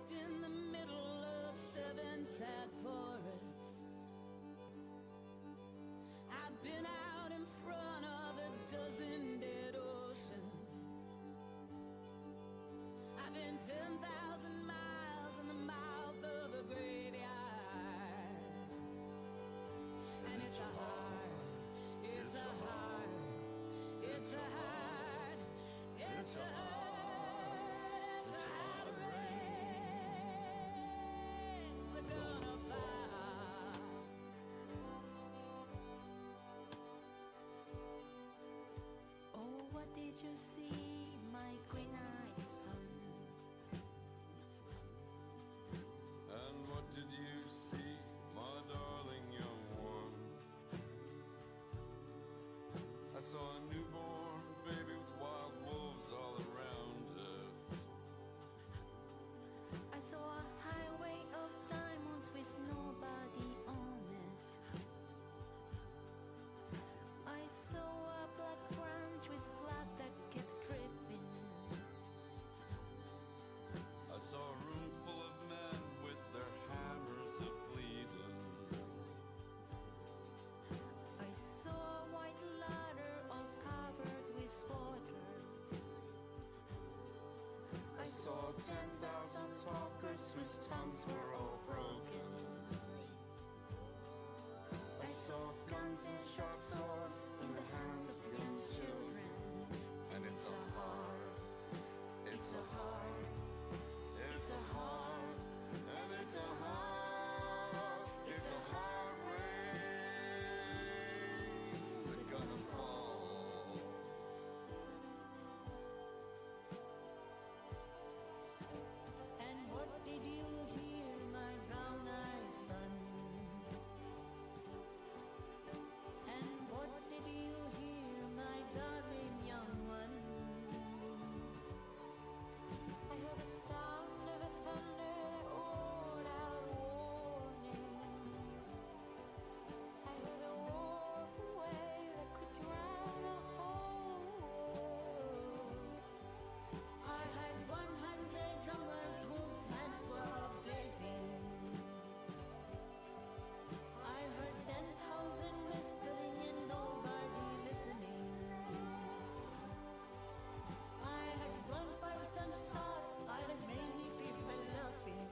walked in the middle of 7 sad forests. I've been out in front of a dozen dead oceans. I've been 10,000 miles in the mouth of a graveyard. And it's a hard, it's a hard, it's a hard, it's a hard. Did you see my green-eyed son? And what did you see, my darling young one? I saw a newborn baby with wild wolves all around us. I saw a highway of diamonds with nobody on it. I saw a black branch with blood that kept dripping. I saw a room full of men with their hammers a-bleeding. I saw a white ladder all covered with water. I saw 10,000 talkers whose tongues were all broken. I saw guns and short swords in the hands of young children. And it's a hard, it's a hard, it's a hard, and it's a hard, it's a hard rain's gonna fall. And what did you hear, my brown-eyed son? And what did you hear, my darling young one? I heard the sound of a thunder that roared out warning. I heard the roar of a wave that could drown a whole world. I had 100 drummers whose hands were blazing. I heard 10,000 whispering and nobody listening. I had one person's thought, I had many people laughing.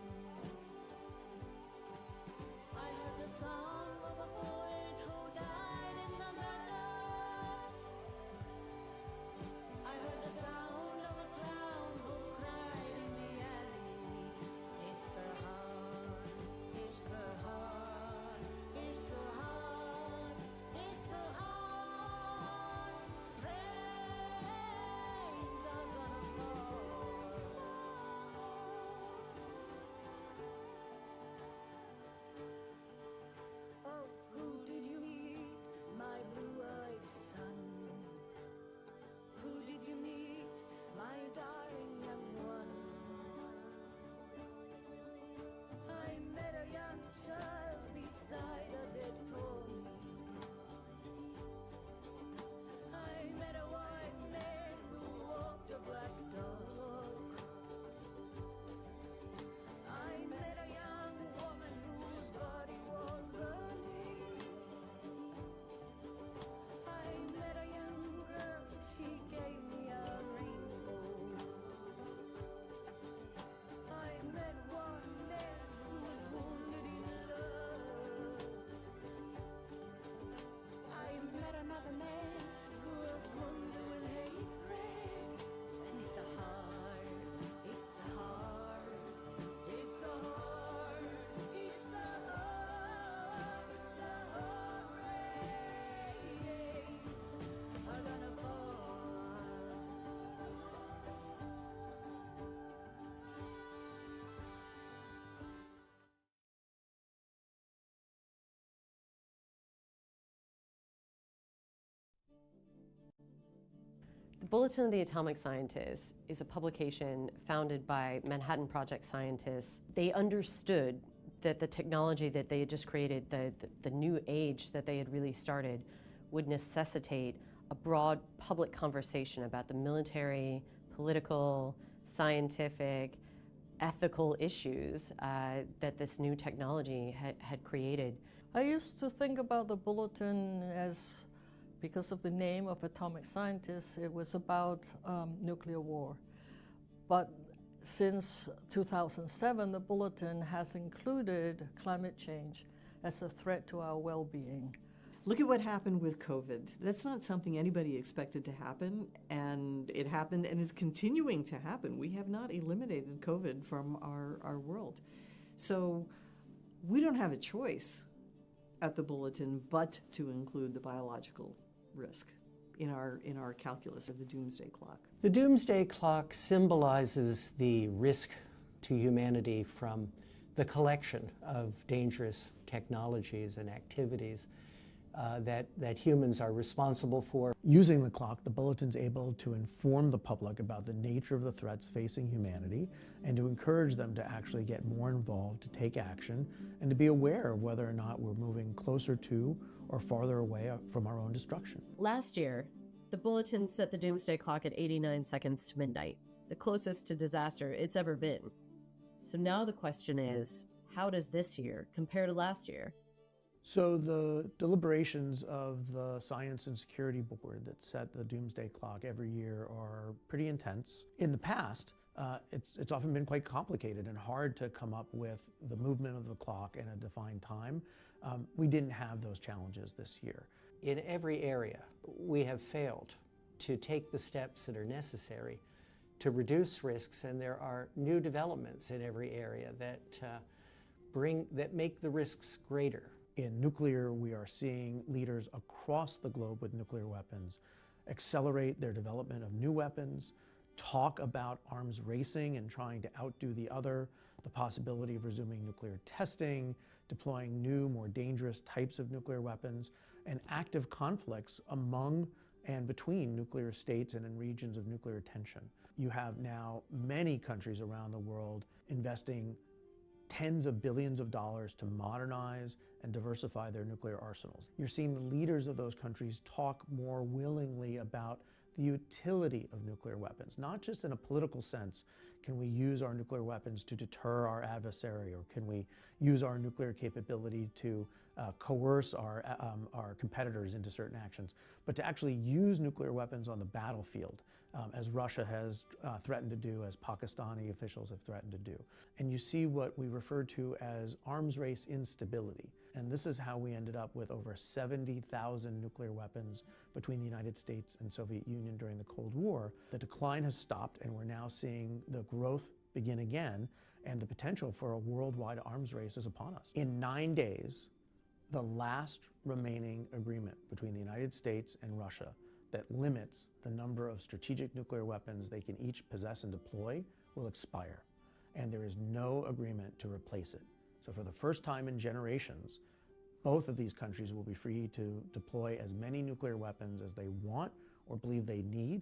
I heard the song of a poet who died in the gutter. I heard the sound of a clown who cried in the alley. It's a hard, it's a hard, it's a hard, it's a hard. Rains are gonna fall. Oh, who did you meet, my blue-eyed son? Who did you meet, my darling young one? I met a young child beside a dead pony. I met a white man who walked a black dog. I met a young woman whose body was burning. I met a young girl, she gave me a rainbow. I met one man who was wounded in love. I met another man who was wounded with hatred. And it's a hard, it's a hard, it's a hard, it's a hard, it's a hard race are gonna fall. The Bulletin of the Atomic Scientist is a publication founded by Manhattan Project scientists. They understood that the technology that they had just created, the new age that they had really started, would necessitate a broad public conversation about the military, political, scientific, ethical issues that this new technology had created. I used to think about the bulletin as, because of the name of atomic scientists, it was about nuclear war. But since 2007, the bulletin has included climate change as a threat to our well-being. Look at what happened with COVID. That's not something anybody expected to happen, and it happened and is continuing to happen. We have not eliminated COVID from our world. So we don't have a choice at the bulletin but to include the biological risk in our calculus of the doomsday clock. The doomsday clock symbolizes the risk to humanity from the collection of dangerous technologies and activities that humans are responsible for. Using the clock, the bulletin's able to inform the public about the nature of the threats facing humanity and to encourage them to actually get more involved, to take action, and to be aware of whether or not we're moving closer to or farther away from our own destruction. Last year, the bulletin set the doomsday clock at 89 seconds to midnight, the closest to disaster it's ever been. So now the question is, how does this year compare to last year? So the deliberations of the Science and Security Board that set the doomsday clock every year are pretty intense. In the past, it's often been quite complicated and hard to come up with the movement of the clock in a defined time. We didn't have those challenges this year. In every area, we have failed to take the steps that are necessary to reduce risks, and there are new developments in every area that make the risks greater. In nuclear, we are seeing leaders across the globe with nuclear weapons accelerate their development of new weapons, talk about arms racing and trying to outdo the other, the possibility of resuming nuclear testing, deploying new, more dangerous types of nuclear weapons, and active conflicts among and between nuclear states and in regions of nuclear tension. You have now many countries around the world investing tens of billions of dollars to modernize and diversify their nuclear arsenals. You're seeing the leaders of those countries talk more willingly about the utility of nuclear weapons, not just in a political sense. Can we use our nuclear weapons to deter our adversary, or can we use our nuclear capability to coerce our competitors into certain actions, but to actually use nuclear weapons on the battlefield, as Russia has threatened to do, as Pakistani officials have threatened to do. And you see what we refer to as arms race instability. And this is how we ended up with over 70,000 nuclear weapons between the United States and Soviet Union during the Cold War. The decline has stopped, and we're now seeing the growth begin again, and the potential for a worldwide arms race is upon us. In 9 days, the last remaining agreement between the United States and Russia that limits the number of strategic nuclear weapons they can each possess and deploy will expire, and there is no agreement to replace it. So for the first time in generations, both of these countries will be free to deploy as many nuclear weapons as they want or believe they need.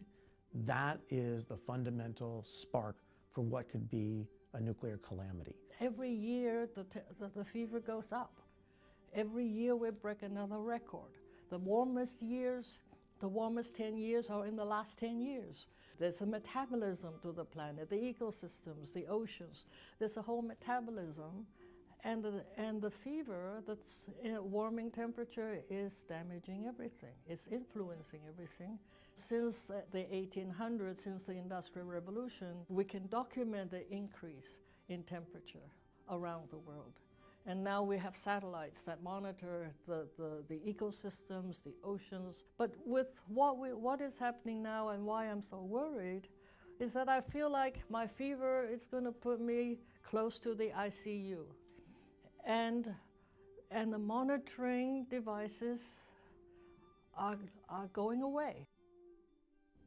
That is the fundamental spark for what could be a nuclear calamity. Every year the fever goes up. Every year we break another record. The warmest 10 years are in the last 10 years. There's a metabolism to the planet, the ecosystems, the oceans. There's a whole metabolism, and the fever, that's warming temperature, is damaging everything. It's influencing everything. Since the 1800s, since the Industrial Revolution, we can document the increase in temperature around the world. And now we have satellites that monitor the ecosystems, the oceans. But with what is happening now, and why I'm so worried, is that I feel like my fever is going to put me close to the ICU. And the monitoring devices are going away.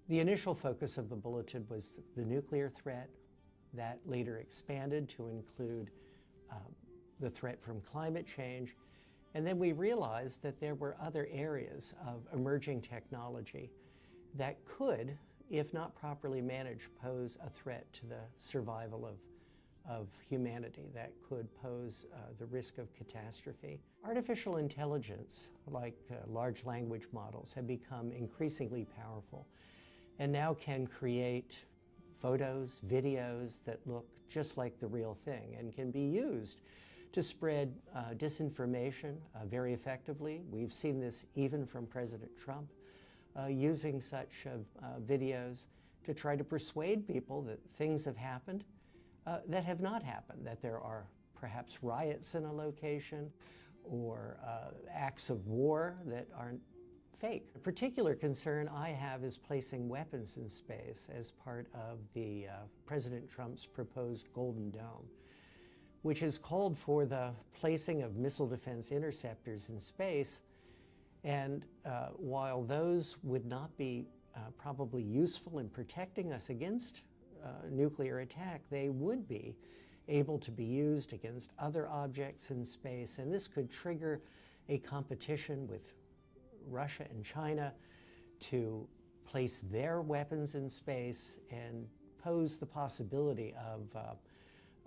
The initial focus of the bulletin was the nuclear threat, that later expanded to include the threat from climate change. And then we realized that there were other areas of emerging technology that could, if not properly managed, pose a threat to the survival of humanity, that could pose the risk of catastrophe. Artificial intelligence, like large language models, have become increasingly powerful and now can create photos, videos that look just like the real thing and can be used to spread disinformation very effectively. We've seen this even from President Trump using such videos to try to persuade people that things have happened that have not happened, that there are perhaps riots in a location or acts of war that aren't fake. A particular concern I have is placing weapons in space as part of the President Trump's proposed Golden Dome, which has called for the placing of missile defense interceptors in space. And while those would not be probably useful in protecting us against nuclear attack, they would be able to be used against other objects in space. And this could trigger a competition with Russia and China to place their weapons in space and pose the possibility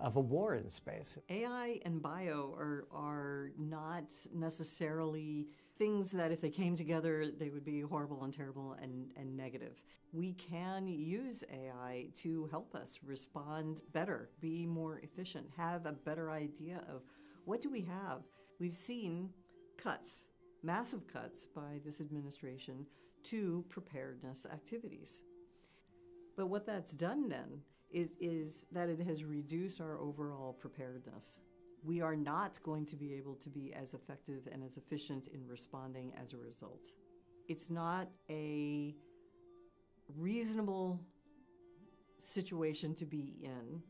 of a war in space. AI and bio are not necessarily things that if they came together, they would be horrible and terrible and negative. We can use AI to help us respond better, be more efficient, have a better idea of what do we have. We've seen cuts, massive cuts by this administration to preparedness activities. But what that's done then is that it has reduced our overall preparedness. We are not going to be able to be as effective and as efficient in responding as a result. It's not a reasonable situation to be in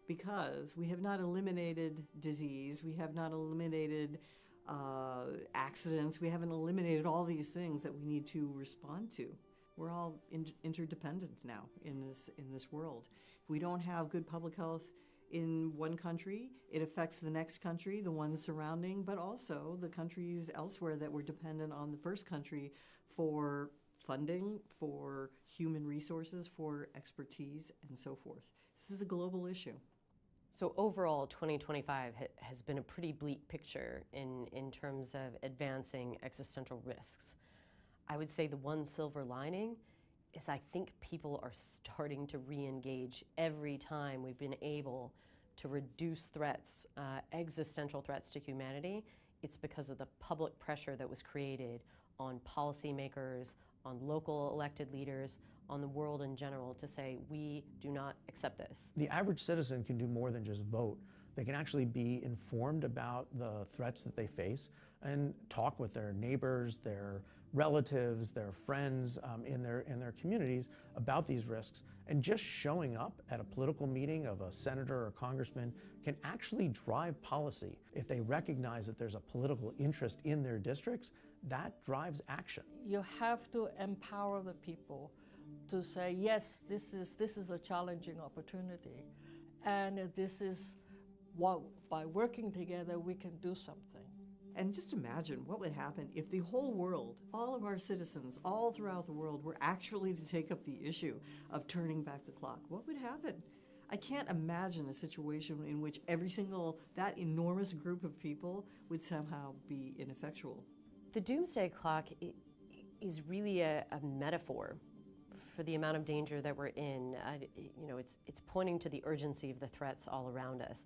because we have not eliminated disease, we have not eliminated accidents, we haven't eliminated all these things that we need to respond to. We're all interdependent now in this world. If we don't have good public health in one country, it affects the next country, the ones surrounding, but also the countries elsewhere that were dependent on the first country for funding, for human resources, for expertise, and so forth. This is a global issue. So overall, 2025 has been a pretty bleak picture in terms of advancing existential risks. I would say the one silver lining is I think people are starting to re-engage every time we've been able to reduce threats, existential threats to humanity. It's because of the public pressure that was created on policymakers, on local elected leaders, on the world in general to say, we do not accept this. The average citizen can do more than just vote. They can actually be informed about the threats that they face and talk with their neighbors, their relatives, their friends in their communities about these risks. And just showing up at a political meeting of a senator or congressman can actually drive policy. If they recognize that there's a political interest in their districts, that drives action. You have to empower the people to say, yes, this is a challenging opportunity, and this is what, by working together, we can do something. And just imagine what would happen if the whole world, all of our citizens, all throughout the world, were actually to take up the issue of turning back the clock. What would happen? I can't imagine a situation in which that enormous group of people would somehow be ineffectual. The doomsday clock is really a metaphor for the amount of danger that we're in. It's pointing to the urgency of the threats all around us.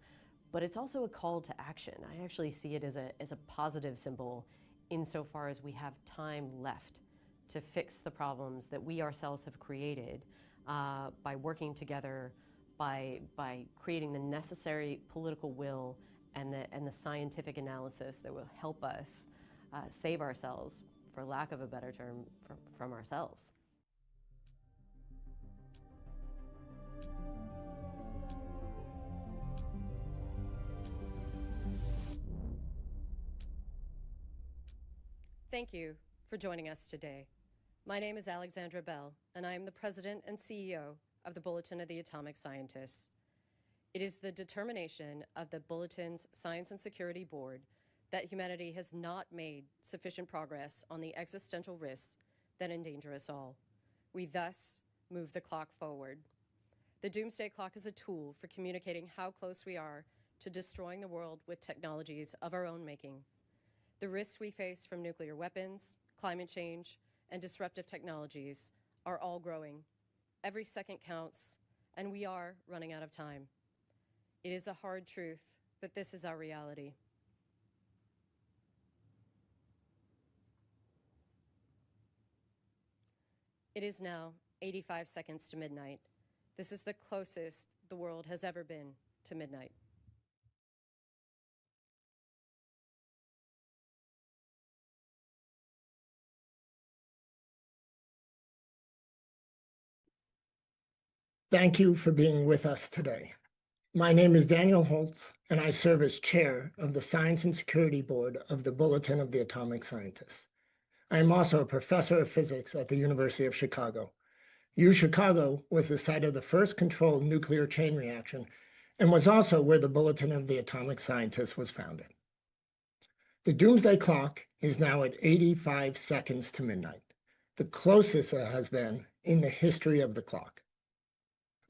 But it's also a call to action. I actually see it as a positive symbol insofar as we have time left to fix the problems that we ourselves have created by working together, by creating the necessary political will and the scientific analysis that will help us save ourselves, for lack of a better term, from ourselves. Thank you for joining us today. My name is Alexandra Bell, and I am the President and CEO of the Bulletin of the Atomic Scientists. It is the determination of the Bulletin's Science and Security Board that humanity has not made sufficient progress on the existential risks that endanger us all. We thus move the clock forward. The doomsday clock is a tool for communicating how close we are to destroying the world with technologies of our own making. The risks we face from nuclear weapons, climate change, and disruptive technologies are all growing. Every second counts, and we are running out of time. It is a hard truth, but this is our reality. It is now 85 seconds to midnight. This is the closest the world has ever been to midnight. Thank you for being with us today. My name is Daniel Holtz, and I serve as chair of the Science and Security Board of the Bulletin of the Atomic Scientists. I am also a professor of physics at the University of Chicago. UChicago was the site of the first controlled nuclear chain reaction and was also where the Bulletin of the Atomic Scientists was founded. The doomsday clock is now at 85 seconds to midnight, the closest it has been in the history of the clock.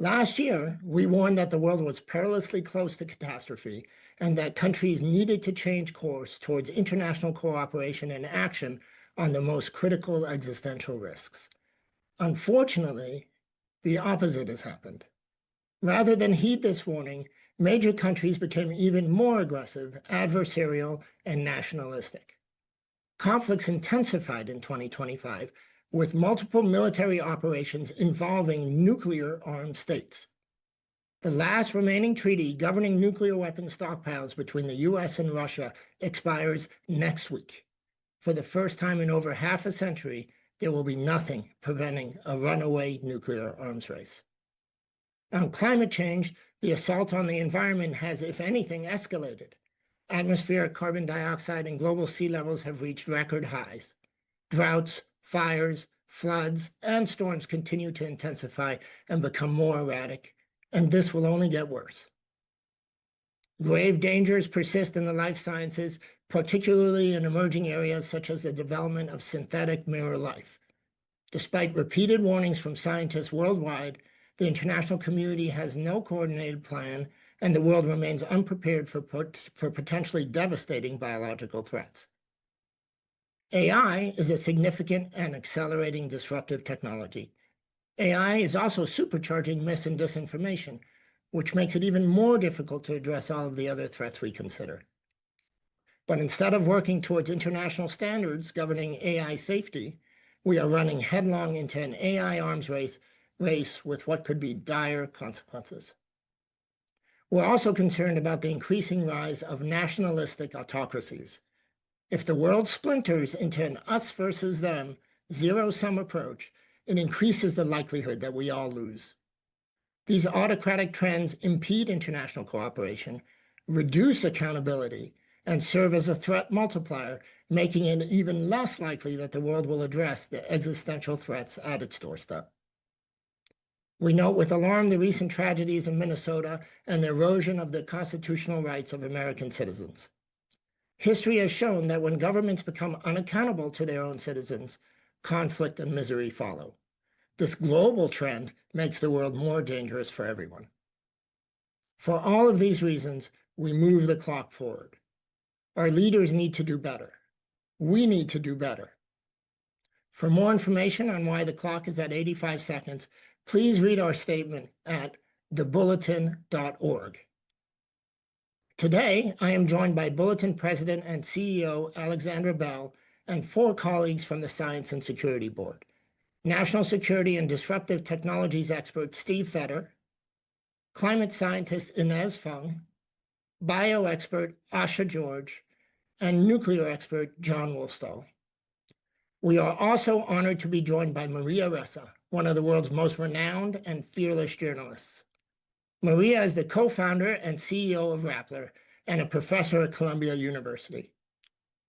Last year, we warned that the world was perilously close to catastrophe and that countries needed to change course towards international cooperation and action on the most critical existential risks. Unfortunately, the opposite has happened. Rather than heed this warning, major countries became even more aggressive, adversarial, and nationalistic. Conflicts intensified in 2025, with multiple military operations involving nuclear-armed states. The last remaining treaty governing nuclear weapon stockpiles between the US and Russia expires next week. For the first time in over half a century, there will be nothing preventing a runaway nuclear arms race. On climate change, the assault on the environment has, if anything, escalated. Atmospheric carbon dioxide and global sea levels have reached record highs. Droughts, fires, floods, and storms continue to intensify and become more erratic, and this will only get worse. Grave dangers persist in the life sciences, particularly in emerging areas such as the development of synthetic mirror life. Despite repeated warnings from scientists worldwide, the international community has no coordinated plan, and the world remains unprepared for potentially devastating biological threats. AI is a significant and accelerating disruptive technology. AI is also supercharging mis and disinformation, which makes it even more difficult to address all of the other threats we consider. But instead of working towards international standards governing AI safety, we are running headlong into an AI arms race with what could be dire consequences. We're also concerned about the increasing rise of nationalistic autocracies. If the world splinters into an us versus them, zero-sum approach, it increases the likelihood that we all lose. These autocratic trends impede international cooperation, reduce accountability, and serve as a threat multiplier, making it even less likely that the world will address the existential threats at its doorstep. We note with alarm the recent tragedies in Minnesota and the erosion of the constitutional rights of American citizens. History has shown that when governments become unaccountable to their own citizens, conflict and misery follow. This global trend makes the world more dangerous for everyone. For all of these reasons, we move the clock forward. Our leaders need to do better. We need to do better. For more information on why the clock is at 85 seconds, please read our statement at thebulletin.org. Today, I am joined by Bulletin President and CEO Alexandra Bell and 4 colleagues from the Science and Security Board: National Security and Disruptive Technologies expert Steve Fetter, climate scientist Inez Fung, bio expert Asha George, and nuclear expert John Wolfstall. We are also honored to be joined by Maria Ressa, one of the world's most renowned and fearless journalists. Maria is the co-founder and CEO of Rappler and a professor at Columbia University.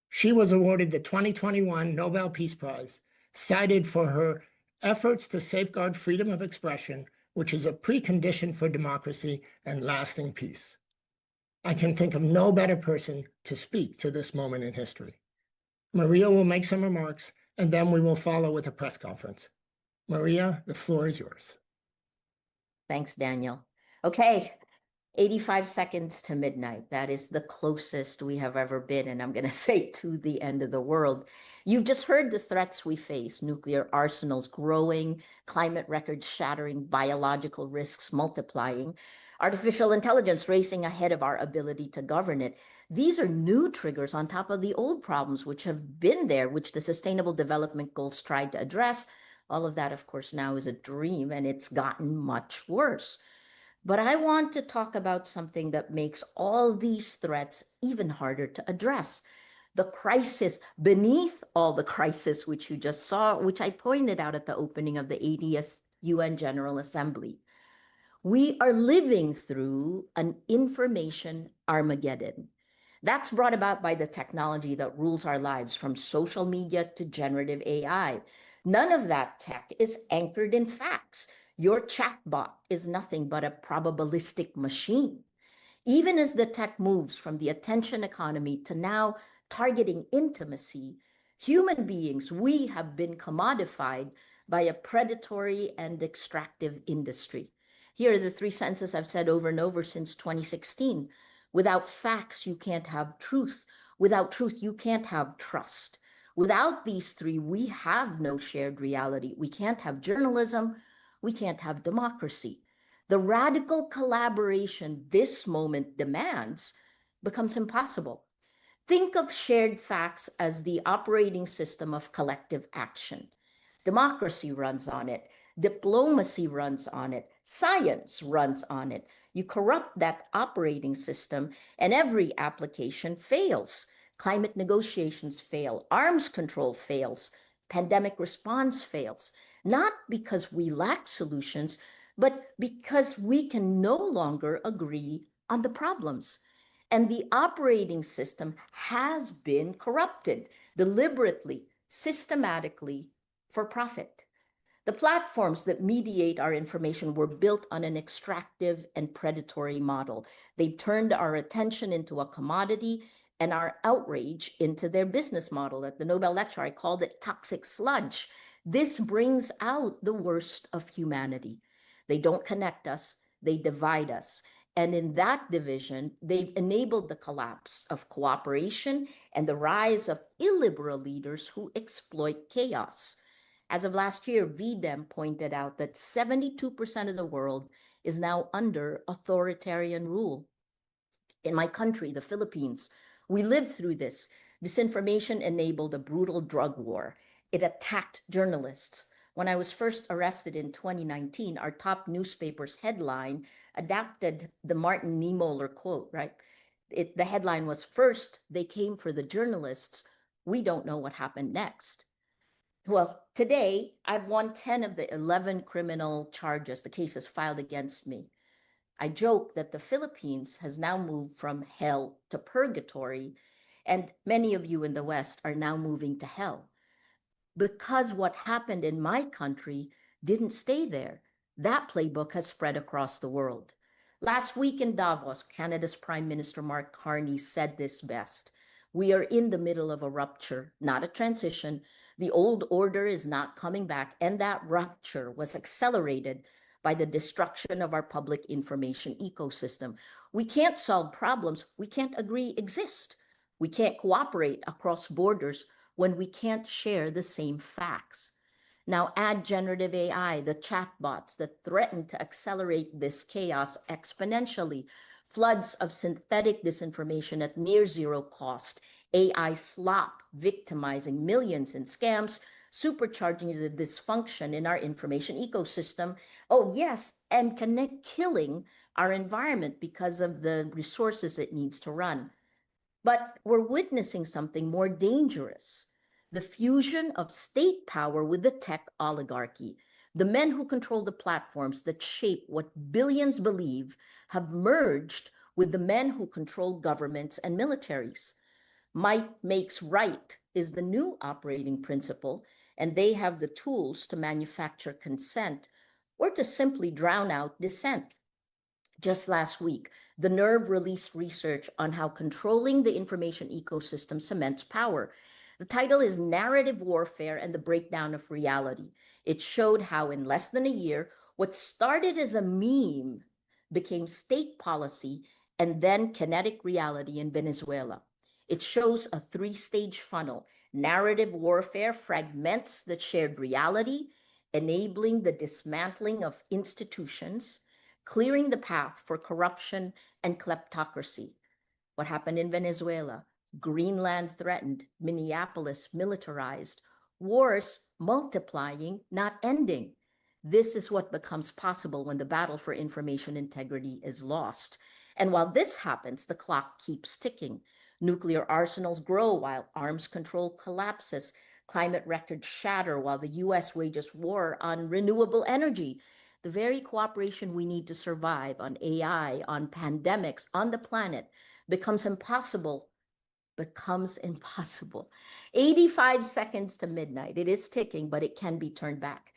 She was awarded the 2021 Nobel Peace Prize, cited for her efforts to safeguard freedom of expression, which is a precondition for democracy and lasting peace. I can think of no better person to speak to this moment in history. Maria will make some remarks, and then we will follow with a press conference. Maria, the floor is yours. Thanks, Daniel. Okay, 85 seconds to midnight. That is the closest we have ever been, and I'm going to say to the end of the world. You've just heard the threats we face: nuclear arsenals growing, climate records shattering, biological risks multiplying, artificial intelligence racing ahead of our ability to govern it. These are new triggers on top of the old problems which have been there, which the Sustainable Development Goals tried to address. All of that, of course, now is a dream, and it's gotten much worse. But I want to talk about something that makes all these threats even harder to address. The crisis beneath all the crisis, which you just saw, which I pointed out at the opening of the 80th UN General Assembly. We are living through an information Armageddon. That's brought about by the technology that rules our lives, from social media to generative AI. None of that tech is anchored in facts. Your chatbot is nothing but a probabilistic machine. Even as the tech moves from the attention economy to now targeting intimacy, human beings, we have been commodified by a predatory and extractive industry. Here are the three sentences I've said over and over since 2016. Without facts, you can't have truth. Without truth, you can't have trust. Without these three, we have no shared reality. We can't have journalism. We can't have democracy. The radical collaboration this moment demands becomes impossible. Think of shared facts as the operating system of collective action. Democracy runs on it. Diplomacy runs on it. Science runs on it. You corrupt that operating system, and every application fails. Climate negotiations fail. Arms control fails. Pandemic response fails. Not because we lack solutions, but because we can no longer agree on the problems. And the operating system has been corrupted deliberately, systematically, for profit. The platforms that mediate our information were built on an extractive and predatory model. They turned our attention into a commodity and our outrage into their business model. At the Nobel lecture, I called it toxic sludge. This brings out the worst of humanity. They don't connect us, they divide us. And in that division, they've enabled the collapse of cooperation and the rise of illiberal leaders who exploit chaos. As of last year, VDEM pointed out that 72% of the world is now under authoritarian rule. In my country, the Philippines, we lived through this. Disinformation enabled a brutal drug war. It attacked journalists. When I was first arrested in 2019, our top newspaper's headline adapted the Martin Niemöller quote, right? The headline was, "First, they came for the journalists. We don't know what happened next." Well, today, I've won 10 of the 11 criminal charges, the cases filed against me. I joke that the Philippines has now moved from hell to purgatory, and many of you in the West are now moving to hell. Because what happened in my country didn't stay there. That playbook has spread across the world. Last week in Davos, Canada's Prime Minister Mark Carney said this best: "We are in the middle of a rupture, not a transition. The old order is not coming back, and that rupture was accelerated by the destruction of our public information ecosystem. We can't solve problems we can't agree exist. We can't cooperate across borders when we can't share the same facts." Now add generative AI, the chatbots that threaten to accelerate this chaos exponentially, floods of synthetic disinformation at near zero cost, AI slop victimizing millions in scams, supercharging the dysfunction in our information ecosystem. Oh yes, and killing our environment because of the resources it needs to run. But we're witnessing something more dangerous: the fusion of state power with the tech oligarchy. The men who control the platforms that shape what billions believe have merged with the men who control governments and militaries. Might makes right is the new operating principle, and they have the tools to manufacture consent or to simply drown out dissent. Just last week, the Nerve released research on how controlling the information ecosystem cements power. The title is Narrative Warfare and the Breakdown of Reality. It showed how in less than a year, what started as a meme became state policy and then kinetic reality in Venezuela. It shows a three-stage funnel. Narrative warfare fragments the shared reality, enabling the dismantling of institutions, clearing the path for corruption and kleptocracy. What happened in Venezuela? Greenland threatened, Minneapolis militarized, wars multiplying, not ending. This is what becomes possible when the battle for information integrity is lost. And while this happens, the clock keeps ticking. Nuclear arsenals grow while arms control collapses. Climate records shatter while the US wages war on renewable energy. The very cooperation we need to survive on AI, on pandemics, on the planet becomes impossible. 85 seconds to midnight. It is ticking, but it can be turned back.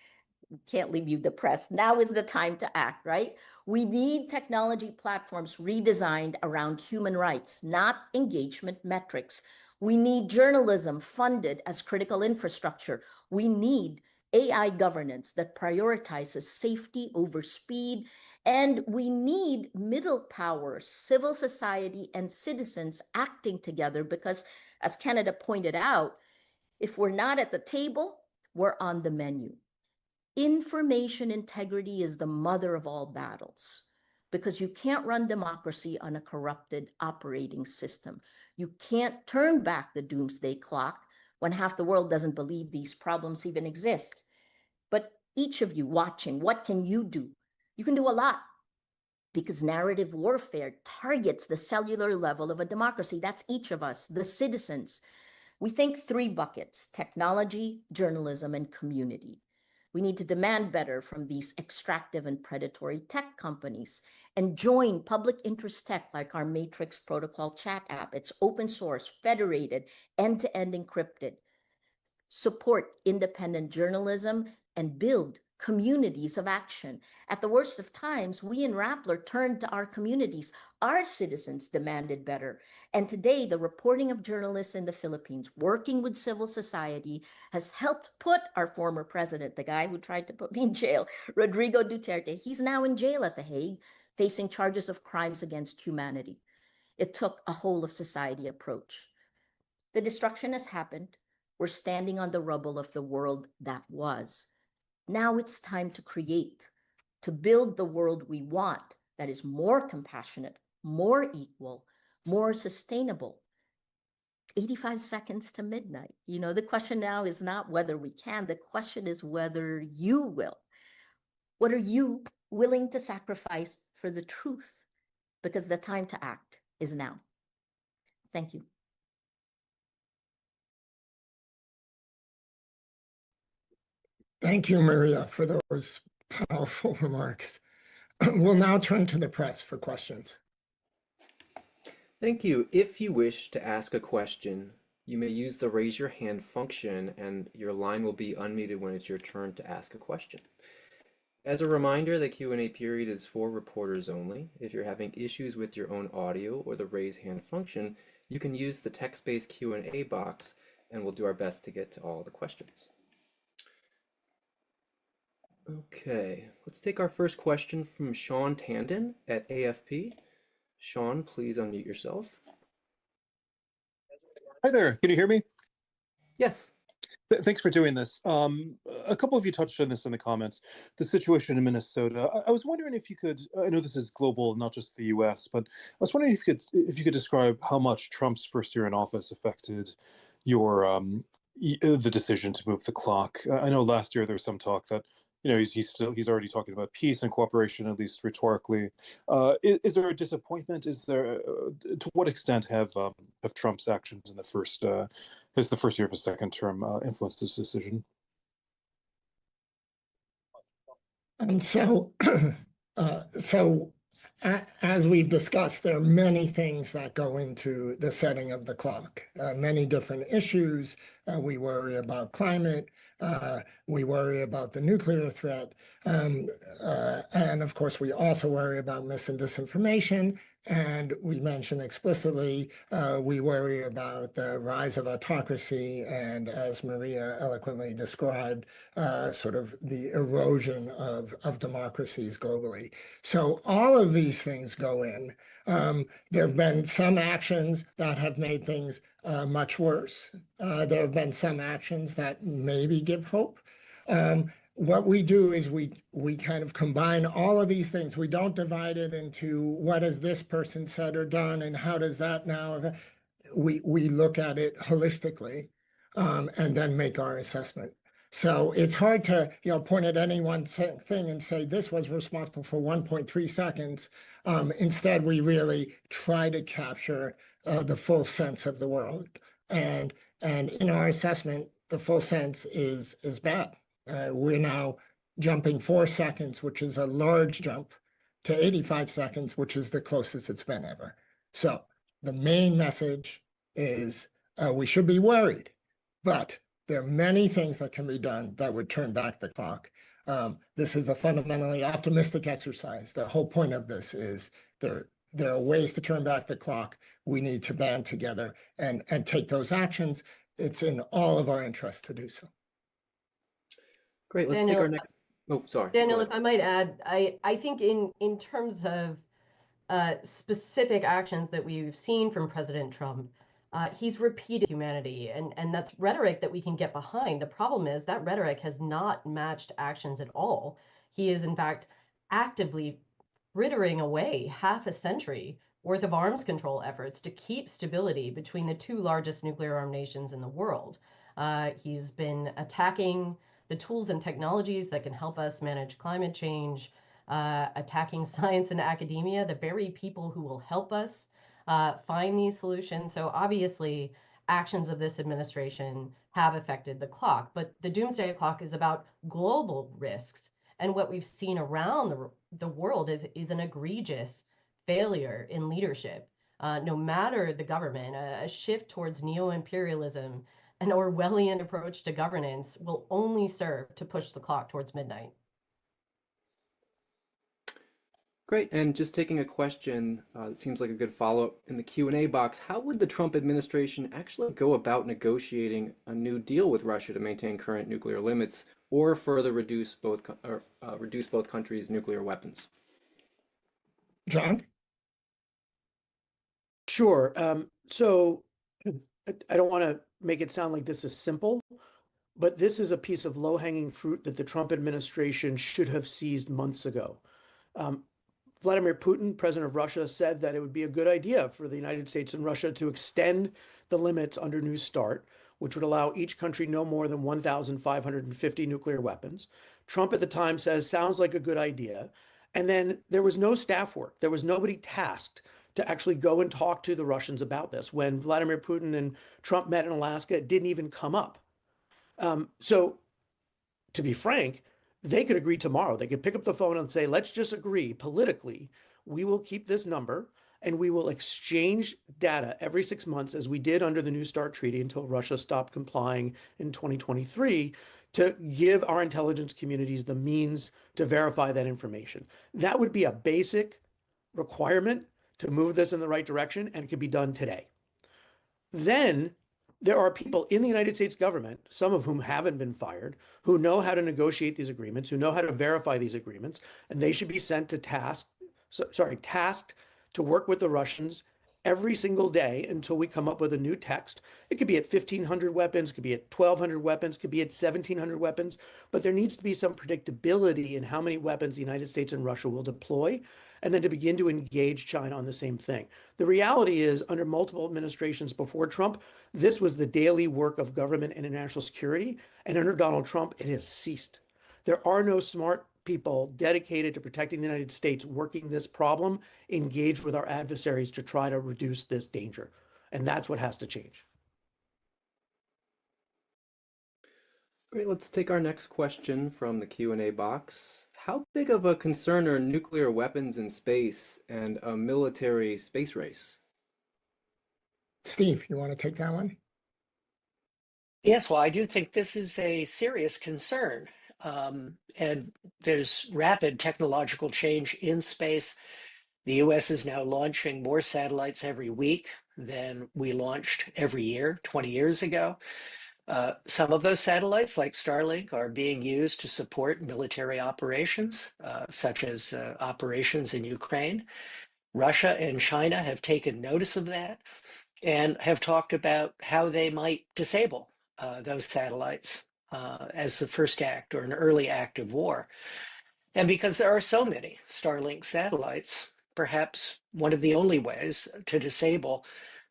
Can't leave you depressed. Now is the time to act, right? We need technology platforms redesigned around human rights, not engagement metrics. We need journalism funded as critical infrastructure. We need AI governance that prioritizes safety over speed. And we need middle power, civil society, and citizens acting together because, as Canada pointed out, if we're not at the table, we're on the menu. Information integrity is the mother of all battles because you can't run democracy on a corrupted operating system. You can't turn back the doomsday clock when half the world doesn't believe these problems even exist. But each of you watching, what can you do? You can do a lot because narrative warfare targets the cellular level of a democracy. That's each of us, the citizens. We think three buckets: technology, journalism, and community. We need to demand better from these extractive and predatory tech companies and join public interest tech like our Matrix Protocol chat app. It's open source, federated, end-to-end encrypted. Support independent journalism and build communities of action. At the worst of times, we in Rappler turned to our communities. Our citizens demanded better. And today, the reporting of journalists in the Philippines, working with civil society, has helped put our former president, the guy who tried to put me in jail, Rodrigo Duterte, he's now in jail at The Hague, facing charges of crimes against humanity. It took a whole of society approach. The destruction has happened. We're standing on the rubble of the world that was. Now it's time to create, to build the world we want that is more compassionate, more equal, more sustainable. 85 seconds to midnight. You know, the question now is not whether we can, the question is whether you will. What are you willing to sacrifice for the truth? Because the time to act is now. Thank you. Thank you, Maria, for those powerful remarks. We'll now turn to the press for questions. Thank you. If you wish to ask a question, you may use the raise your hand function and your line will be unmuted when it's your turn to ask a question. As a reminder, the Q&A period is for reporters only. If you're having issues with your own audio or the raise hand function, you can use the text-based Q&A box and we'll do our best to get to all the questions. Okay, let's take our first question from Sean Tandon at AFP. Sean, please unmute yourself. Hi there, can you hear me? Yes. Thanks for doing this. A couple of you touched on this in the comments, the situation in Minnesota. I was wondering if you could, I know this is global, not just the US, but I was wondering if you could describe how much Trump's first year in office affected your the decision to move the clock. I know last year there was some talk that he's already talking about peace and cooperation, at least rhetorically. Is there a disappointment? Is there to what extent have Trump's actions in the first year of his second term influenced this decision? As we've discussed, there are many things that go into the setting of the clock, many different issues. We worry about climate. We worry about the nuclear threat. And of course, we also worry about mis and disinformation. And we mentioned explicitly, we worry about the rise of autocracy and, as Maria eloquently described, sort of the erosion of democracies globally. So all of these things go in. There have been some actions that have made things much worse. There have been some actions that maybe give hope. What we do is we kind of combine all of these things. We don't divide it into what has this person said or done and how does that now. We look at it holistically and then make our assessment. So it's hard to point at any one thing and say this was responsible for 1.3 seconds. Instead, we really try to capture the full sense of the world. And in our assessment, the full sense is bad. We're now jumping 4 seconds, which is a large jump, to 85 seconds, which is the closest it's been ever. So the main message is we should be worried, but there are many things that can be done that would turn back the clock. This is a fundamentally optimistic exercise. The whole point of this is there are ways to turn back the clock. We need to band together and take those actions. It's in all of our interests to do so. Great. Let's Daniel, take our next. Oh, sorry. Daniel, if I might add, I think in terms of specific actions that we've seen from President Trump, he's repeated humanity, and that's rhetoric that we can get behind. The problem is that rhetoric has not matched actions at all. He is, in fact, actively frittering away half a century worth of arms control efforts to keep stability between the two largest nuclear armed nations in the world. He's been attacking the tools and technologies that can help us manage climate change, attacking science and academia, the very people who will help us find these solutions. So obviously, actions of this administration have affected the clock, but the doomsday clock is about global risks. And what we've seen around the world is an egregious failure in leadership. No matter the government, a shift towards neo-imperialism, an Orwellian approach to governance will only serve to push the clock towards midnight. Great. And just taking a question, it seems like a good follow-up in the Q&A box. How would the Trump administration actually go about negotiating a new deal with Russia to maintain current nuclear limits or further reduce both countries' nuclear weapons? John? Sure. So I don't want to make it sound like this is simple, but this is a piece of low-hanging fruit that the Trump administration should have seized months ago. Vladimir Putin, president of Russia, said that it would be a good idea for the United States and Russia to extend the limits under New START, which would allow each country no more than 1,550 nuclear weapons. Trump at the time says, sounds like a good idea. And then there was no staff work. There was nobody tasked to actually go and talk to the Russians about this. When Vladimir Putin and Trump met in Alaska, it didn't even come up. So to be frank, they could agree tomorrow. They could pick up the phone and say, let's just agree politically, we will keep this number and we will exchange data every 6 months as we did under the New START treaty until Russia stopped complying in 2023 to give our intelligence communities the means to verify that information. That would be a basic requirement to move this in the right direction, and it could be done today. Then there are people in the United States government, some of whom haven't been fired, who know how to negotiate these agreements, who know how to verify these agreements, and they should be sent to tasked to work with the Russians every single day until we come up with a new text. It could be at 1,500 weapons, could be at 1,200 weapons, could be at 1,700 weapons, but there needs to be some predictability in how many weapons the United States and Russia will deploy, and then to begin to engage China on the same thing. The reality is, under multiple administrations before Trump, this was the daily work of government and national security, and under Donald Trump, it has ceased. There are no smart people dedicated to protecting the United States working this problem, engaged with our adversaries to try to reduce this danger. And that's what has to change. Great, let's take our next question from the Q&A box. How big of a concern are nuclear weapons in space and a military space race? Steve, you want to take that one? Yes, well, I do think this is a serious concern. and there's rapid technological change in space. The US is now launching more satellites every week than we launched every year 20 years ago. Some of those satellites, like Starlink, are being used to support military operations, such as operations in Ukraine. Russia and China have taken notice of that and have talked about how they might disable those satellites as the first act or an early act of war. And because there are so many Starlink satellites, perhaps one of the only ways to disable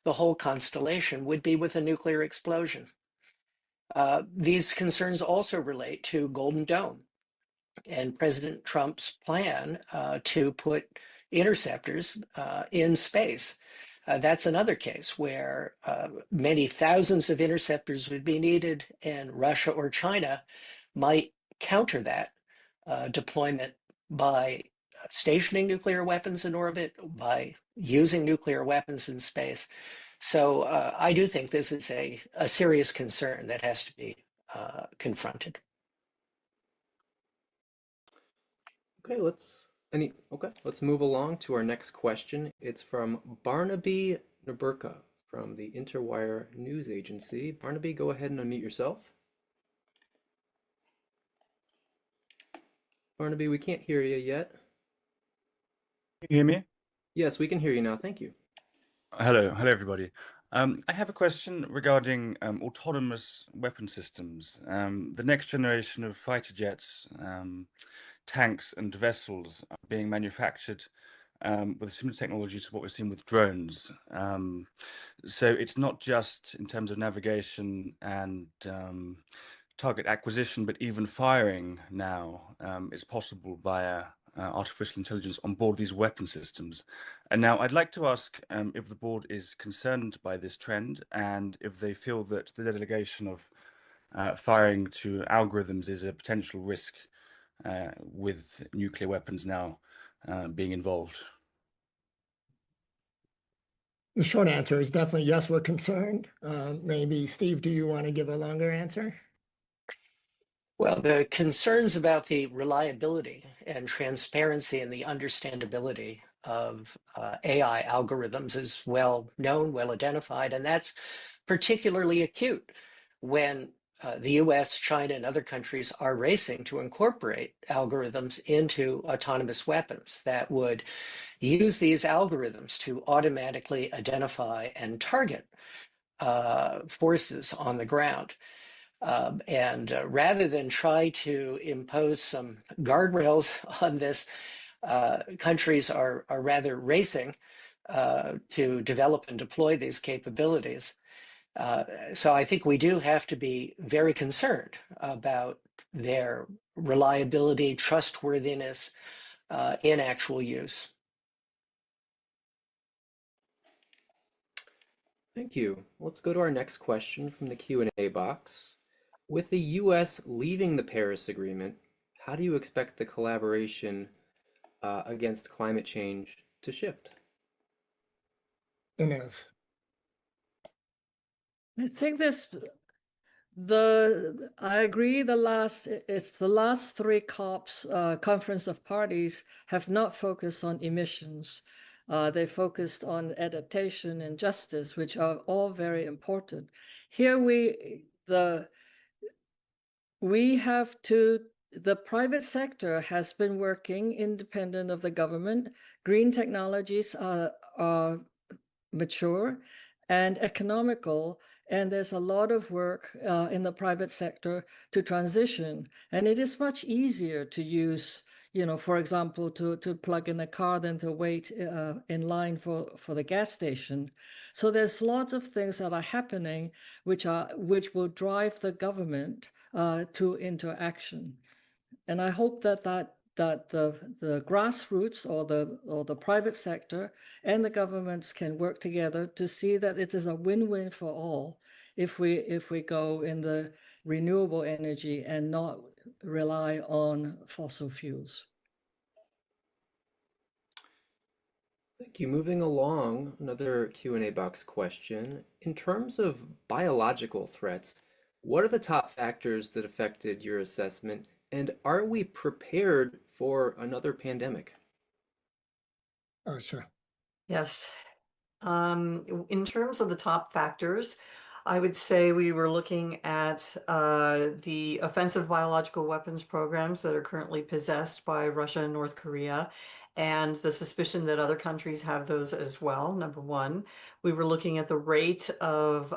the whole constellation would be with a nuclear explosion. These concerns also relate to Golden Dome and President Trump's plan to put interceptors in space. That's another case where many thousands of interceptors would be needed, and Russia or China might counter that deployment by stationing nuclear weapons in orbit, by using nuclear weapons in space. So I do think this is a serious concern that has to be confronted. Okay, let's move along to our next question. It's from Barnaby Naburka from the Interwire News Agency. Barnaby, go ahead and unmute yourself. Barnaby, we can't hear you yet. Can you hear me? Yes, we can hear you now. Thank you. Hello, everybody. I have a question regarding autonomous weapon systems. The next generation of fighter jets, tanks, and vessels are being manufactured with a similar technology to what we're seeing with drones. So it's not just in terms of navigation and target acquisition, but even firing now is possible via artificial intelligence on board these weapon systems. And now I'd like to ask if the board is concerned by this trend and if they feel that the delegation of firing to algorithms is a potential risk with nuclear weapons now being involved. The short answer is definitely yes, we're concerned. Maybe Steve, do you want to give a longer answer? Well, the concerns about the reliability and transparency and the understandability of AI algorithms is well known, well identified, and that's particularly acute when the US, China, and other countries are racing to incorporate algorithms into autonomous weapons that would use these algorithms to automatically identify and target forces on the ground. And rather than try to impose some guardrails on this, countries are rather racing to develop and deploy these capabilities. So I think we do have to be very concerned about their reliability, trustworthiness in actual use. Thank you. Let's go to our next question from the Q&A box. With the U.S. leaving the Paris Agreement, how do you expect the collaboration against climate change to shift? Inez. I think I agree it's the last three COPs, Conference of Parties, have not focused on emissions. They focused on adaptation and justice, which are all very important. Here the private sector has been working independent of the government. Green technologies are mature and economical, and there's a lot of work in the private sector to transition. And it is much easier to use, for example, to plug in a car than to wait in line for the gas station. So there's lots of things that are happening which will drive the government into action. And I hope that the grassroots or the private sector and the governments can work together to see that it is a win-win for all if we go in the renewable energy and not rely on fossil fuels. Thank you. Moving along, another Q&A box question. In terms of biological threats, what are the top factors that affected your assessment And are we prepared for another pandemic? Oh, sure. Yes. In terms of the top factors, I would say we were looking at the offensive biological weapons programs that are currently possessed by Russia and North Korea, and the suspicion that other countries have those as well, number one. We were looking at the rate of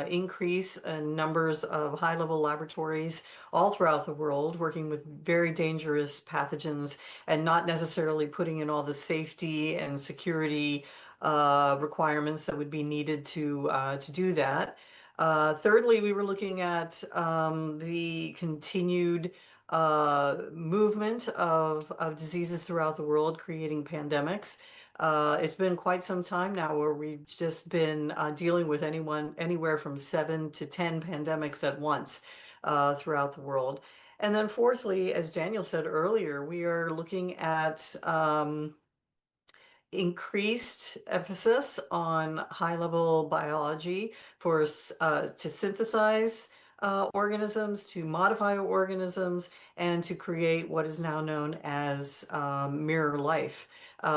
increase in numbers of high-level laboratories all throughout the world, working with very dangerous pathogens and not necessarily putting in all the safety and security requirements that would be needed to do that. Thirdly, we were looking at the continued movement of diseases throughout the world, creating pandemics. It's been quite some time now where we've just been dealing with anywhere from 7 to 10 pandemics at once throughout the world. And then fourthly, as Daniel said earlier, we are looking at increased emphasis on high-level biology to synthesize organisms, to modify organisms, and to create what is now known as mirror life,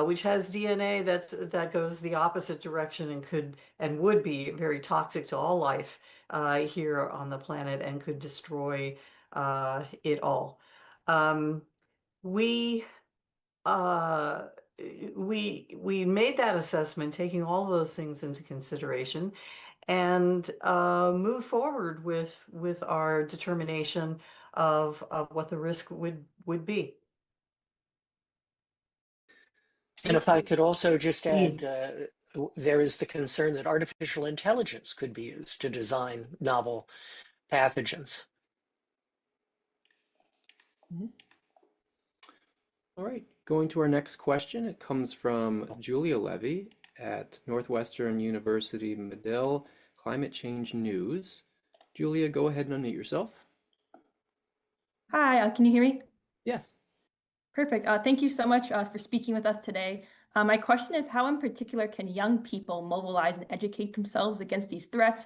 which has DNA that goes the opposite direction and would be very toxic to all life here on the planet and could destroy it all. We uh, we made that assessment, taking all those things into consideration, and move forward with our determination of what the risk would be. And if I could also just Please. add, there is the concern that artificial intelligence could be used to design novel pathogens. All right, going to our next question. It comes from Julia Levy at Northwestern University Medill Climate Change News. Julia, go ahead and unmute yourself. Hi, can you hear me? Yes. Perfect. Thank you so much for speaking with us today. My question is, how in particular can young people mobilize and educate themselves against these threats,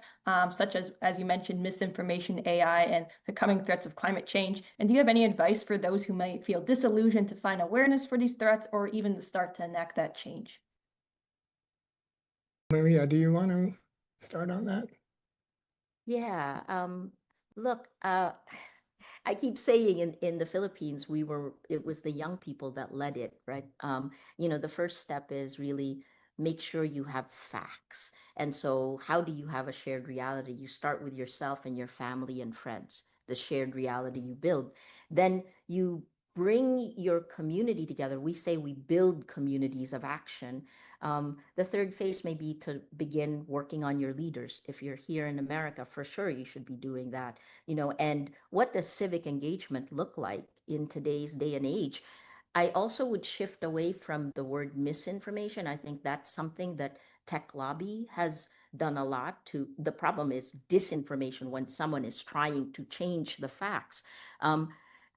such as you mentioned, misinformation, AI, and the coming threats of climate change? And do you have any advice for those who might feel disillusioned to find awareness for these threats or even to start to enact that change? Maria, do you want to start on that? Yeah. Look, I keep saying in the Philippines, it was the young people that led it, right? The first step is really make sure you have facts. And so how do you have a shared reality? You start with yourself and your family and friends, the shared reality you build. Then you bring your community together. We say we build communities of action. The third phase may be to begin working on your leaders. If you're here in America, for sure, you should be doing that. And what does civic engagement look like in today's day and age? I also would shift away from the word misinformation. I think that's something that tech lobby has done a lot to. The problem is disinformation when someone is trying to change the facts.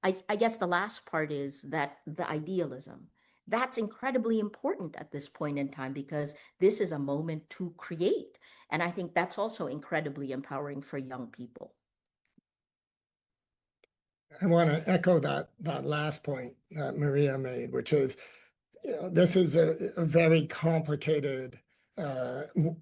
I guess the last part is that the idealism. That's incredibly important at this point in time because this is a moment to create. And I think that's also incredibly empowering for young people. I want to echo that last point that Maria made, which is, this is a very complicated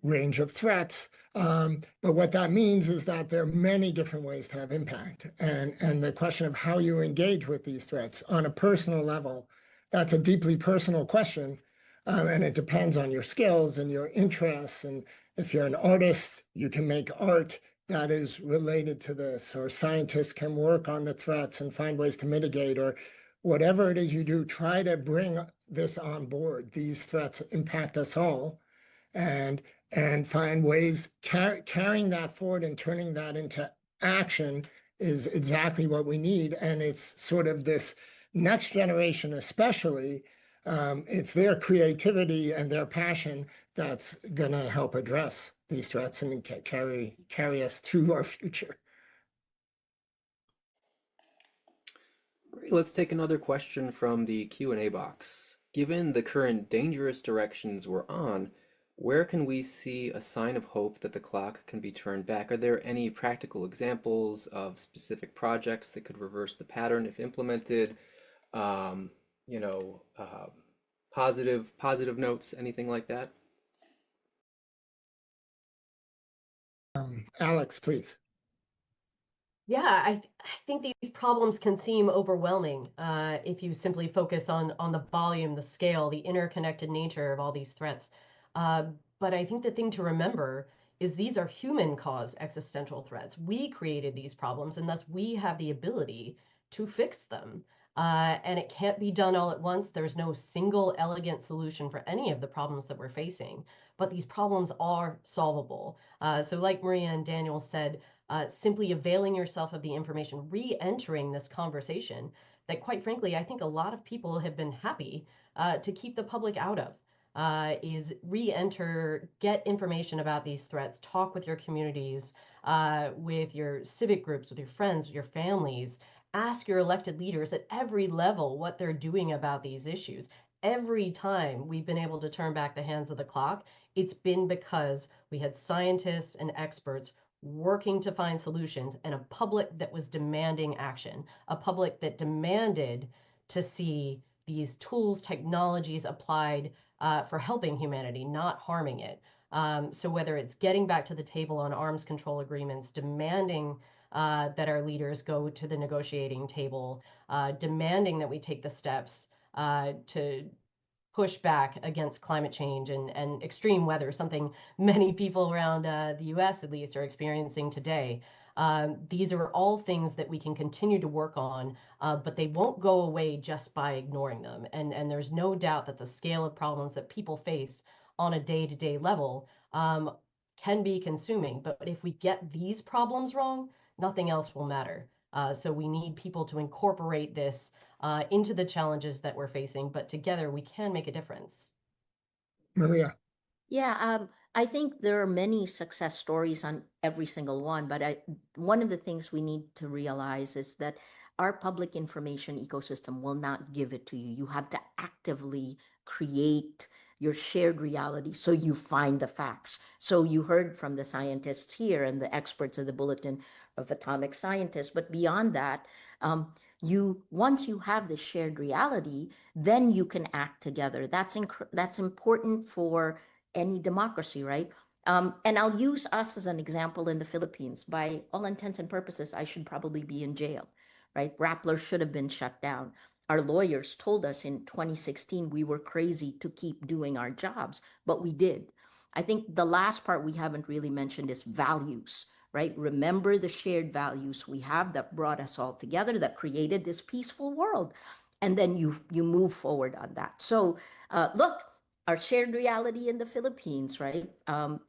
range of threats. But what that means is that there are many different ways to have impact. And the question of how you engage with these threats on a personal level, that's a deeply personal question. And it depends on your skills and your interests. And if you're an artist, you can make art that is related to this, or scientists can work on the threats and find ways to mitigate, or whatever it is you do, try to bring this on board. These threats impact us all, and find ways, carrying that forward and turning that into action is exactly what we need. And it's sort of this next generation especially, it's their creativity and their passion that's going to help address these threats and carry us through our future. Great. Let's take another question from the Q&A box. Given the current dangerous directions we're on, Where can we see a sign of hope that the clock can be turned back? Are there any practical examples of specific projects that could reverse the pattern if implemented? You know, positive notes, anything like that? Alex, please. Yeah, I think these problems can seem overwhelming if you simply focus on the volume, the scale, the interconnected nature of all these threats. Uh, but I think the thing to remember is these are human-caused existential threats. We created these problems, and thus we have the ability to fix them. And it can't be done all at once. There's no single elegant solution for any of the problems that we're facing, but these problems are solvable. So like Maria and Daniel said, simply availing yourself of the information, re-entering this conversation that, quite frankly, I think a lot of people have been happy to keep the public out of, is re-enter, get information about these threats, talk with your communities, with your civic groups, with your friends, with your families, ask your elected leaders at every level what they're doing about these issues. Every time we've been able to turn back the hands of the clock, it's been because we had scientists and experts working to find solutions and a public that was demanding action, a public that demanded to see these tools, technologies applied for helping humanity, not harming it. So whether it's getting back to the table on arms control agreements, demanding that our leaders go to the negotiating table, demanding that we take the steps to push back against climate change and extreme weather, something many people around the US at least are experiencing today. These are all things that we can continue to work on, but they won't go away just by ignoring them. And there's no doubt that the scale of problems that people face on a day-to-day level can be consuming. But if we get these problems wrong, nothing else will matter. So we need people to incorporate this into the challenges that we're facing, but together we can make a difference. Maria. Yeah, I think there are many success stories on every single one, but one of the things we need to realize is that our public information ecosystem will not give it to you. You have to actively create your shared reality so you find the facts. So you heard from the scientists here and the experts of the Bulletin of Atomic Scientists, but beyond that, once you have the shared reality, then you can act together. That's important for any democracy, right? And I'll use us as an example in the Philippines. By all intents and purposes, I should probably be in jail, right? Rappler should have been shut down. Our lawyers told us in 2016 we were crazy to keep doing our jobs, but we did. I think the last part we haven't really mentioned is values, right? Remember the shared values we have that brought us all together, that created this peaceful world. And then you move forward on that. So look, our shared reality in the Philippines, right?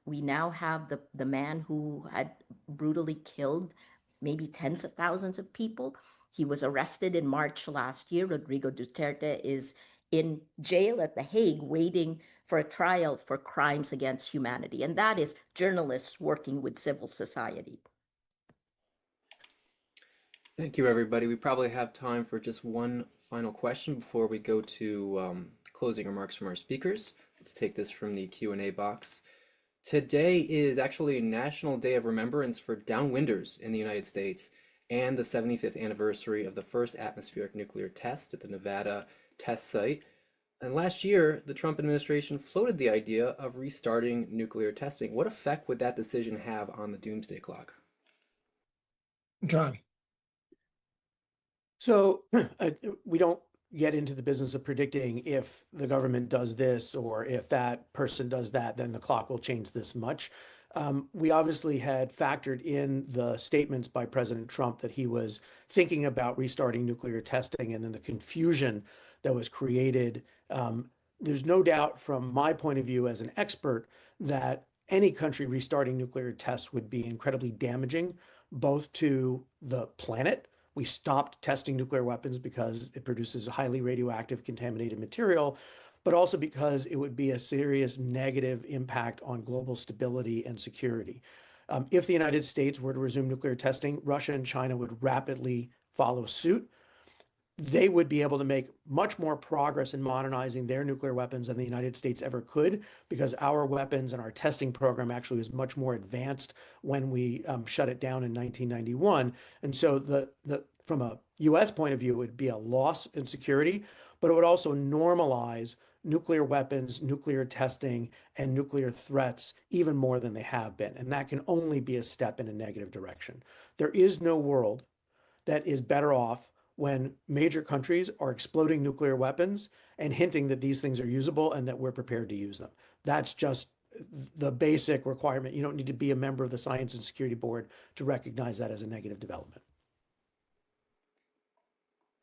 We now have the man who had brutally killed maybe tens of thousands of people. He was arrested in March last year. Rodrigo Duterte is in jail at The Hague waiting for a trial for crimes against humanity. And that is journalists working with civil society. Thank you, everybody. We probably have time for just one final question before we go to closing remarks from our speakers. Let's take this from the Q&A box. Today is actually National Day of Remembrance for Downwinders in the United States and the 75th anniversary of the first atmospheric nuclear test at the Nevada test site. And last year, the Trump administration floated the idea of restarting nuclear testing. What effect would that decision have on the doomsday clock? John. So we don't get into the business of predicting if the government does this or if that person does that, then the clock will change this much. We obviously had factored in the statements by President Trump that he was thinking about restarting nuclear testing, and then the confusion that was created. There's no doubt from my point of view as an expert that any country restarting nuclear tests would be incredibly damaging, both to the planet. We stopped testing nuclear weapons because it produces highly radioactive contaminated material, but also because it would be a serious negative impact on global stability and security. If the United States were to resume nuclear testing, Russia and China would rapidly follow suit. they would be able to make much more progress in modernizing their nuclear weapons than the United States ever could, because our weapons and our testing program actually was much more advanced when we shut it down in 1991. And so from a US point of view, it would be a loss in security, but it would also normalize nuclear weapons, nuclear testing, and nuclear threats even more than they have been. And that can only be a step in a negative direction. There is no world that is better off when major countries are exploding nuclear weapons and hinting that these things are usable and that we're prepared to use them. That's just the basic requirement. You don't need to be a member of the Science and Security Board to recognize that as a negative development.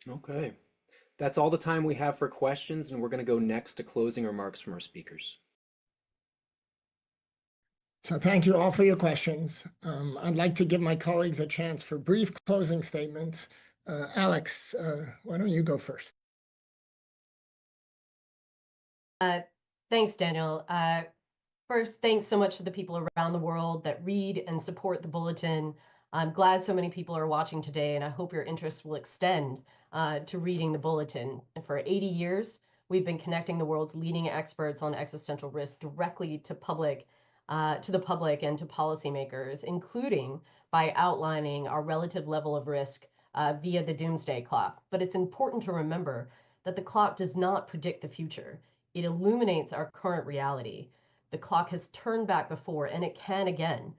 Okay. That's all the time we have for questions, and we're going to go next to closing remarks from our speakers. So thank you all for your questions. I'd like to give my colleagues a chance for brief closing statements. Alex, why don't you go first? Thanks, Daniel. First, thanks so much to the people around the world that read and support the Bulletin. I'm glad so many people are watching today, and I hope your interest will extend to reading the Bulletin. And for 80 years, we've been connecting the world's leading experts on existential risk directly to the public and to policymakers, including by outlining our relative level of risk via the doomsday clock. But it's important to remember that the clock does not predict the future. It illuminates our current reality. The clock has turned back before, and it can again.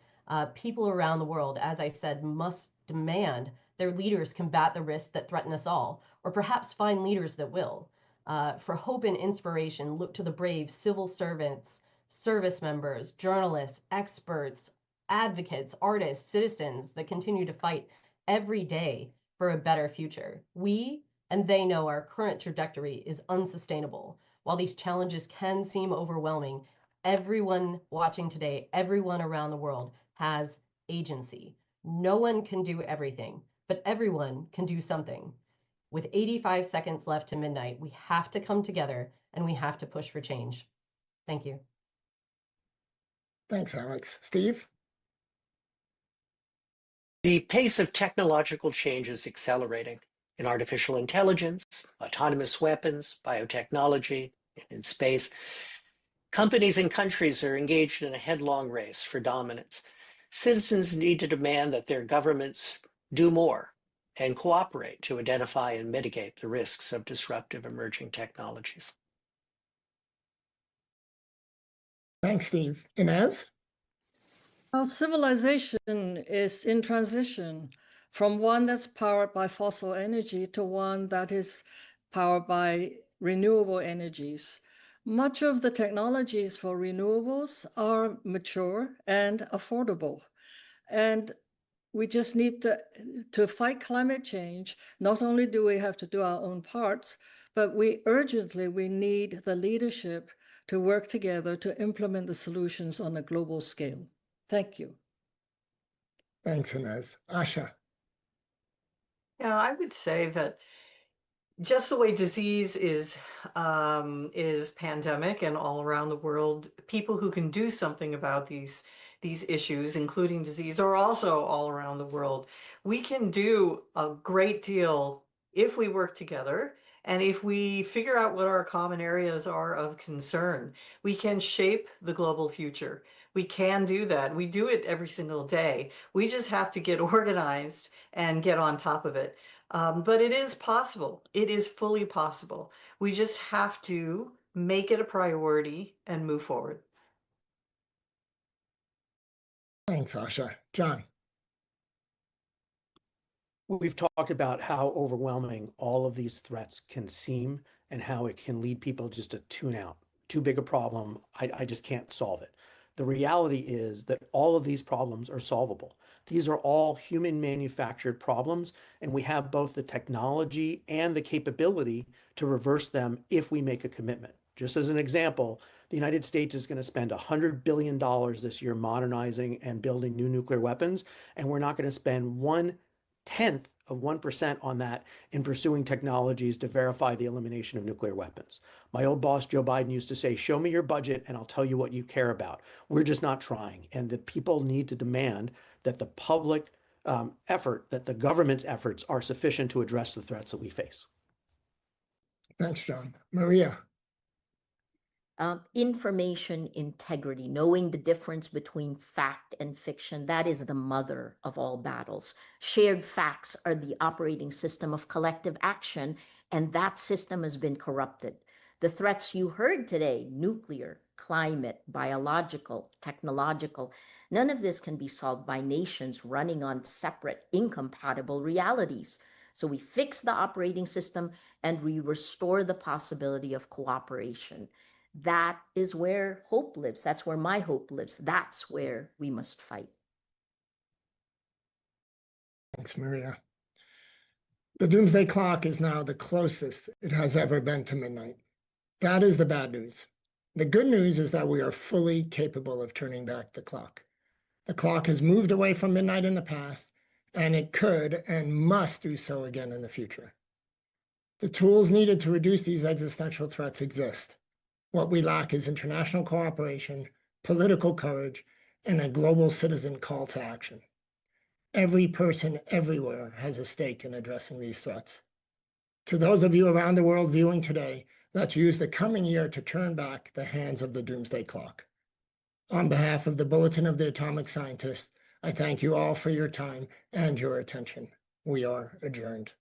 People around the world, as I said, must demand their leaders combat the risks that threaten us all, or perhaps find leaders that will. For hope and inspiration, look to the brave civil servants, service members, journalists, experts, advocates, artists, citizens that continue to fight every day for a better future. We and they know our current trajectory is unsustainable. While these challenges can seem overwhelming, everyone watching today, everyone around the world has agency. No one can do everything, but everyone can do something. With 85 seconds left to midnight, we have to come together and we have to push for change. Thank you. Thanks, Alex. Steve? The pace of technological change is accelerating in artificial intelligence, autonomous weapons, biotechnology, and in space. Companies and countries are engaged in a headlong race for dominance. Citizens need to demand that their governments do more and cooperate to identify and mitigate the risks of disruptive emerging technologies. Thanks, Steve. Inez? Well, civilization is in transition from one that's powered by fossil energy to one that is powered by renewable energies. Much of the technologies for renewables are mature and affordable. And we just need to fight climate change. Not only do we have to do our own parts, but we need the leadership to work together to implement the solutions on a global scale. Thank you. Thanks, Inez. Asha? Yeah, I would say that just the way disease is pandemic and all around the world, people who can do something about these issues, including disease, are also all around the world. We can do a great deal if we work together and if we figure out what our common areas are of concern. We can shape the global future. We can do that. We do it every single day. We just have to get organized and get on top of it. But it is possible. It is fully possible. We just have to make it a priority and move forward. Thanks, Asha. John? We've talked about how overwhelming all of these threats can seem and how it can lead people just to tune out. Too big a problem. I just can't solve it. The reality is that all of these problems are solvable. These are all human manufactured problems, and we have both the technology and the capability to reverse them if we make a commitment. Just as an example, the United States is going to spend $100 billion this year modernizing and building new nuclear weapons, and we're not going to spend 0.1% on that in pursuing technologies to verify the elimination of nuclear weapons. My old boss, Joe Biden, used to say, show me your budget and I'll tell you what you care about. We're just not trying. And the people need to demand that the public effort, that the government's efforts are sufficient to address the threats that we face. Thanks, John. Maria. Information integrity, knowing the difference between fact and fiction, that is the mother of all battles. Shared facts are the operating system of collective action, and that system has been corrupted. The threats you heard today, nuclear, climate, biological, technological, none of this can be solved by nations running on separate, incompatible realities. So we fix the operating system and we restore the possibility of cooperation. That is where hope lives. That's where my hope lives. That's where we must fight. Thanks, Maria. The doomsday clock is now the closest it has ever been to midnight. That is the bad news. The good news is that we are fully capable of turning back the clock. The clock has moved away from midnight in the past, and it could and must do so again in the future. The tools needed to reduce these existential threats exist. What we lack is international cooperation, political courage, and a global citizen call to action. Every person everywhere has a stake in addressing these threats. To those of you around the world viewing today, let's use the coming year to turn back the hands of the doomsday clock. On behalf of the Bulletin of the Atomic Scientists, I thank you all for your time and your attention. We are adjourned.